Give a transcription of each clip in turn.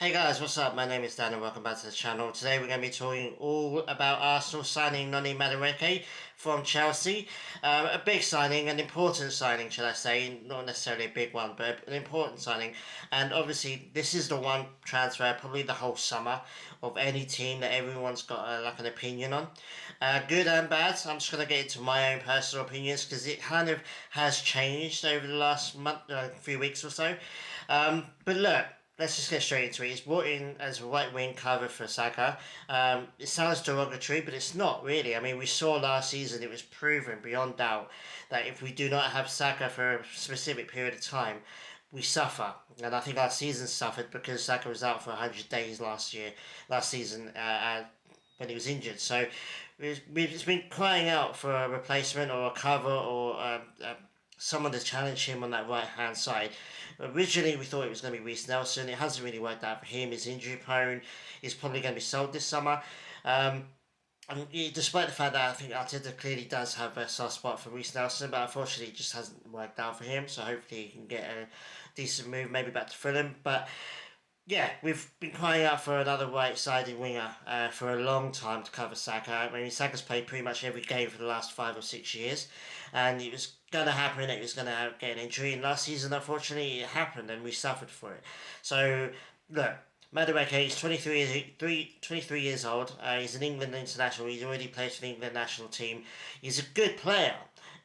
Hey guys, what's up? My name is Dan and welcome back to the channel. Today we're going to be talking all about Arsenal signing Noni Madueke from Chelsea. A big signing, an important signing, shall I say. Not necessarily a big one, but an important signing. And obviously this is the one transfer, probably the whole summer, of any team that everyone's got like an opinion on. Good and bad. I'm just going to get into my own personal opinions because it kind of has changed over the last month, few weeks or so. But look, let's just get straight into it. He's brought in as a right wing cover for Saka. It sounds derogatory, but it's not really. I mean, we saw last season, it was proven beyond doubt that if we do not have Saka for a specific period of time, we suffer. And I think our season suffered because Saka was out for 100 days last season. When he was injured. So we've been crying out for a replacement or a cover or someone to challenge him on that right hand side. Originally, we thought it was going to be Reece Nelson. It hasn't really worked out for him. He's injury prone. He's probably going to be sold this summer. Despite the fact that I think Arteta clearly does have a soft spot for Reece Nelson, but unfortunately it just hasn't worked out for him. So hopefully he can get a decent move, maybe back to Fulham. But yeah, we've been crying out for another right-sided winger for a long time to cover Saka. I mean, Saka's played pretty much every game for the last 5 or 6 years, and it was going to happen that he was going to get an injury. And last season, unfortunately, it happened, and we suffered for it. So, look, Madueke, he's 23 years old. He's an England international. He's already played for the England national team. He's a good player.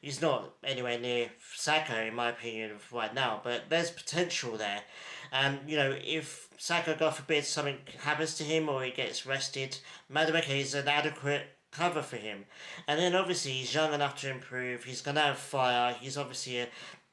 He's not anywhere near Saka, in my opinion, right now, but there's potential there. And, if Saka, God forbid, something happens to him or he gets rested, Madueke is an adequate cover for him. And then obviously he's young enough to improve. He's going to have fire. He's obviously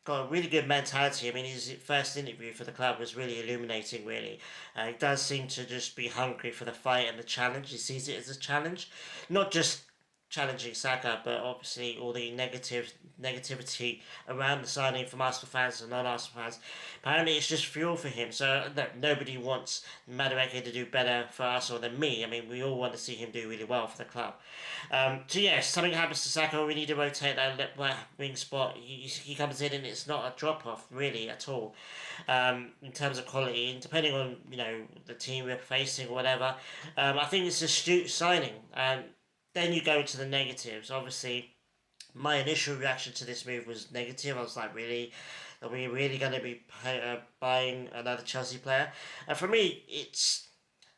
got a really good mentality. I mean, his first interview for the club was really illuminating, really. He does seem to just be hungry for the fight and the challenge. He sees it as a challenge. Not just challenging Saka, but obviously all the negativity around the signing from Arsenal fans and non-Arsenal fans. Apparently, it's just fuel for him. So nobody wants Madueke to do better for Arsenal than me. I mean, we all want to see him do really well for the club. So yes, something happens to Saka. We need to rotate that left wing spot. He comes in and it's not a drop off really at all, in terms of quality. And depending on the team we're facing or whatever, I think it's a astute signing. Then you go to the negatives. Obviously, my initial reaction to this move was negative. I was like, really? Are we really going to be buying another Chelsea player? And for me, it's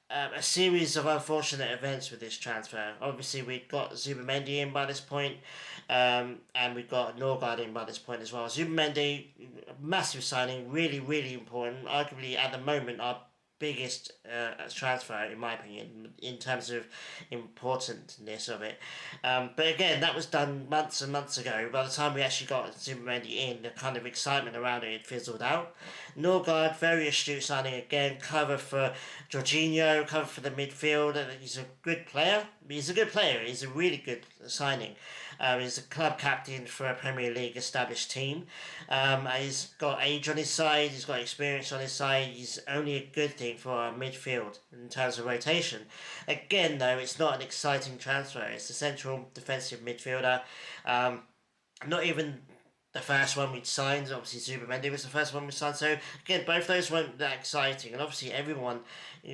a series of unfortunate events with this transfer. Obviously, we got Zubimendi in by this point, and we got Norgard in by this point as well. Zubimendi, massive signing, really, really important. Arguably, at the moment, our biggest transfer in my opinion in terms of importantness of it, but again that was done months and months ago. By the time we actually got Zubimendi in, the kind of excitement around it had fizzled out. Norgard, very astute signing again, cover for Jorginho, cover for the midfield. He's a good player. He's a really good signing. He's a club captain for a Premier League established team. He's got age on his side. He's got experience on his side. He's only a good thing for our midfield in terms of rotation. Again, though, it's not an exciting transfer. It's a central defensive midfielder. Not even the first one we'd signed. Obviously, Zubimendi was the first one we signed. So again, both those weren't that exciting. And obviously, everyone,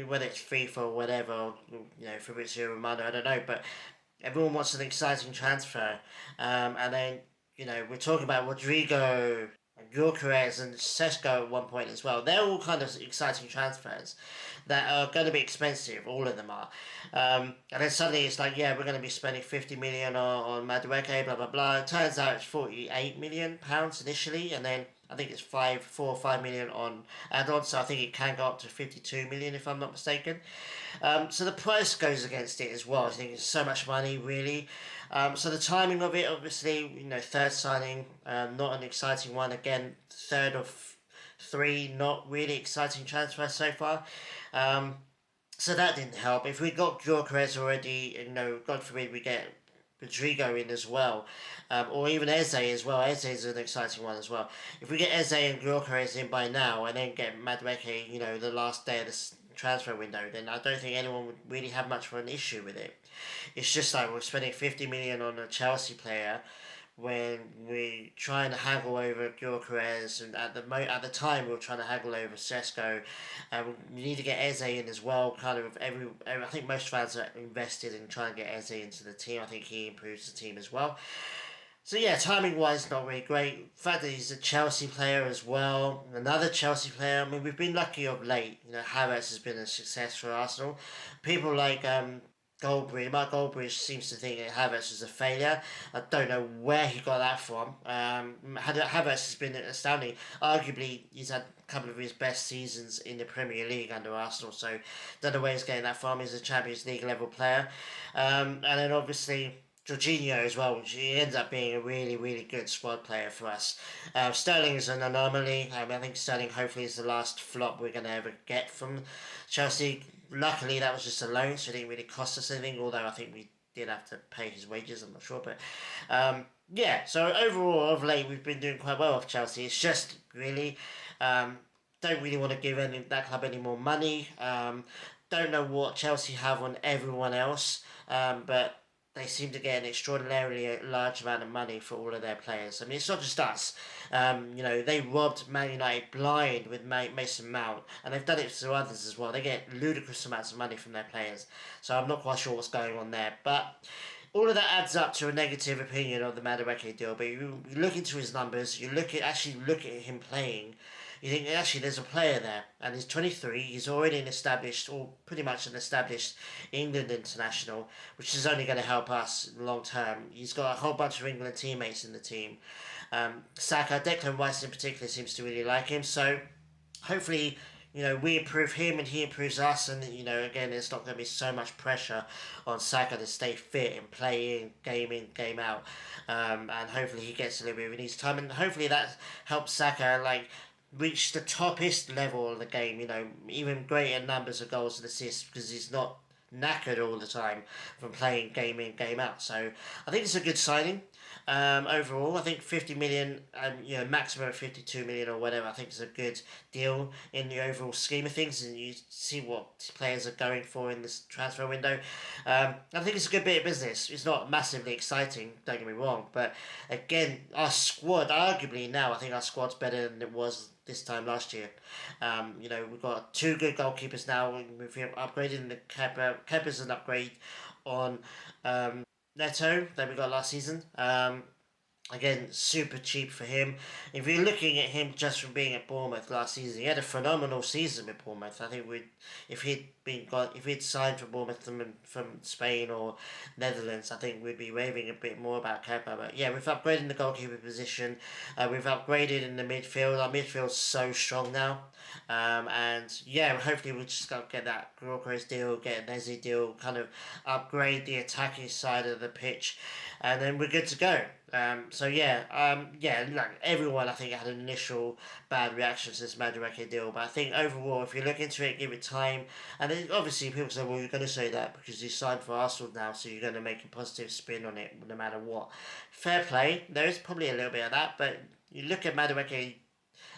whether it's FIFA or whatever, or, Fabrizio Romano, I don't know, but everyone wants an exciting transfer. And then we're talking about Rodrigo and Gyökeres and Sesko at one point as well. They're all kind of exciting transfers that are going to be expensive. All of them are. And then suddenly it's like, yeah, we're going to be spending 50 million on Madueke, blah blah blah. It turns out it's 48 million pounds initially, and then I think it's 4 or 5 million on add-ons, so I think it can go up to 52 million if I'm not mistaken. So the price goes against it as well. I think it's so much money, really. So the timing of it, obviously, third signing, not an exciting one. Again, third of three, not really exciting transfer so far. So that didn't help. If we got Gyökeres already, God forbid we get Rodrigo in as well, or even Eze as well. Eze is an exciting one as well. If we get Eze and Gyökeres in by now, and then get Madueke, the last day of the transfer window, then I don't think anyone would really have much of an issue with it. It's just like we're spending 50 million on a Chelsea player when we trying to haggle over Gyökeres, and at the time we were trying to haggle over Sesko. We need to get Eze in as well. Kind of I think most fans are invested in trying to get Eze into the team. I think he improves the team as well. So yeah, timing wise, not really great. The fact that he's a Chelsea player as well, another Chelsea player. I mean, we've been lucky of late. Havertz has been a success for Arsenal. People like Mark Goldbridge seems to think that Havertz was a failure. I don't know where he got that from. Havertz has been astounding. Arguably, he's had a couple of his best seasons in the Premier League under Arsenal. So, don't know where he's getting that from. He's a Champions League level player, and then obviously Jorginho as well, which he ends up being a really, really good squad player for us. Sterling is an anomaly. I think Sterling hopefully is the last flop we're going to ever get from Chelsea. Luckily, that was just a loan, so it didn't really cost us anything, although I think we did have to pay his wages, I'm not sure. But yeah, so overall, of late, we've been doing quite well with Chelsea. It's just really, don't really want to give that club any more money. Don't know what Chelsea have on everyone else, but they seem to get an extraordinarily large amount of money for all of their players. I mean, it's not just us. They robbed Man United blind with Mason Mount, and they've done it to others as well. They get ludicrous amounts of money from their players. So I'm not quite sure what's going on there. But all of that adds up to a negative opinion of the Madueke deal. But you look into his numbers, you look at him playing, you think actually there's a player there, and he's 23. He's already an established, or pretty much an established England international, which is only going to help us long term. He's got a whole bunch of England teammates in the team. Saka, Declan Rice in particular seems to really like him. So hopefully, we improve him and he improves us, and again, there's not going to be so much pressure on Saka to stay fit and play in, game out, and hopefully he gets a little bit of his time, and hopefully that helps Saka reach the toppest level of the game, even greater numbers of goals and assists, because he's not knackered all the time from playing game in, game out. So I think it's a good signing. Overall, I think 50 million, maximum of 52 million or whatever, I think is a good deal in the overall scheme of things, and you see what players are going for in this transfer window. I think it's a good bit of business. It's not massively exciting, don't get me wrong, but again, our squad, arguably now, I think our squad's better than it was this time last year. We've got two good goalkeepers now. We've upgraded the Kepa. Kepa's an upgrade on Neto that we got last season. Again, super cheap for him. If you're looking at him just from being at Bournemouth last season, he had a phenomenal season with Bournemouth. I think if he'd signed for Bournemouth from Spain or Netherlands, I think we'd be raving a bit more about Kepa. But yeah, we've upgraded the goalkeeper position. We've upgraded in the midfield. Our midfield's so strong now. And yeah, hopefully we'll just get that Gyökeres deal, get an Eze deal, kind of upgrade the attacking side of the pitch, and then we're good to go. Everyone I think had an initial bad reaction to this Madueke deal, but I think overall, if you look into it, give it time, and then obviously people say, well, you're going to say that because he's signed for Arsenal now, so you're going to make a positive spin on it no matter what. Fair play, there is probably a little bit of that, but you look at Madueke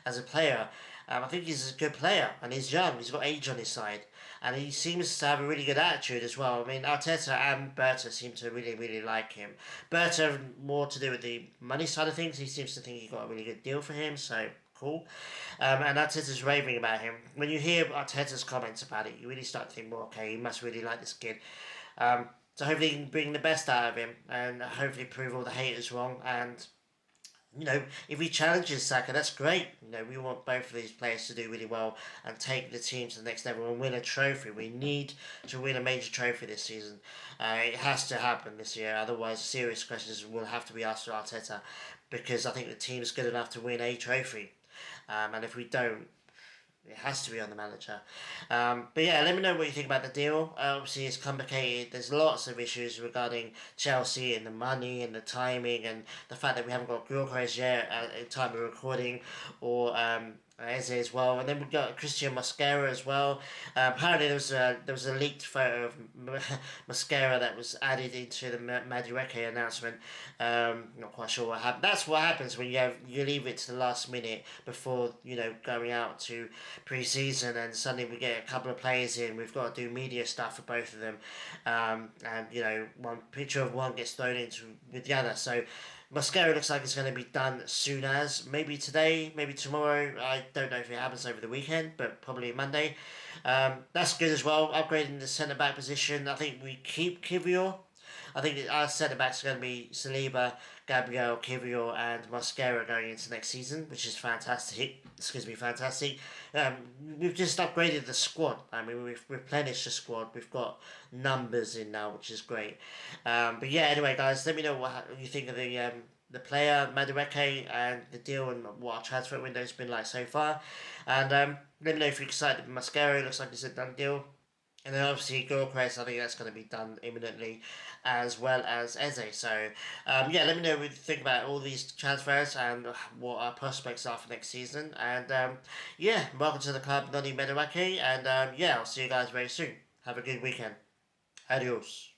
as a player, I think he's a good player, and he's young, he's got age on his side, and he seems to have a really good attitude as well. I mean, Arteta and Berta seem to really, really like him. Berta, more to do with the money side of things, he seems to think he got a really good deal for him, so cool. And Arteta's raving about him. When you hear Arteta's comments about it, you really start to think, well, okay, he must really like this kid. So hopefully he can bring the best out of him, and hopefully prove all the haters wrong, and if he challenges Saka, that's great. We want both of these players to do really well and take the team to the next level and win a trophy. We need to win a major trophy this season. It has to happen this year, otherwise serious questions will have to be asked of Arteta, because I think the team is good enough to win a trophy. And if we don't, it has to be on the manager. But yeah, let me know what you think about the deal. Obviously, it's complicated. There's lots of issues regarding Chelsea and the money and the timing and the fact that we haven't got Gyökeres yet at the time of recording, or Eze as well, and then we got Christian Mosquera as well. Apparently there was a leaked photo of Mosquera that was added into the Madueke announcement. Not quite sure what happened. That's what happens when you leave it to the last minute before going out to pre-season, and suddenly we get a couple of players in. We've got to do media stuff for both of them, and one picture of one gets thrown into with the other. So Mascara looks like it's going to be done soon as. Maybe today, maybe tomorrow. I don't know if it happens over the weekend, but probably Monday. That's good as well. Upgrading the centre back position. I think we keep Kivior. I think our centre backs are going to be Saliba, Gabriel, Kivior, and Mascara going into next season, which is fantastic. Excuse me, fantastic. Um, we've just upgraded the squad. I mean, we've replenished the squad. We've got numbers in now, which is great. But yeah, anyway, guys, let me know what you think of the player Madueke and the deal and what our transfer window's been like so far. And let me know if you're excited with Mascara. It looks like it's a done deal. And then obviously Gilchrist, I think that's going to be done imminently, as well as Eze. So, yeah, let me know what you think about all these transfers and what our prospects are for next season. And yeah, welcome to the club, Noni Medawaki. And yeah, I'll see you guys very soon. Have a good weekend. Adios.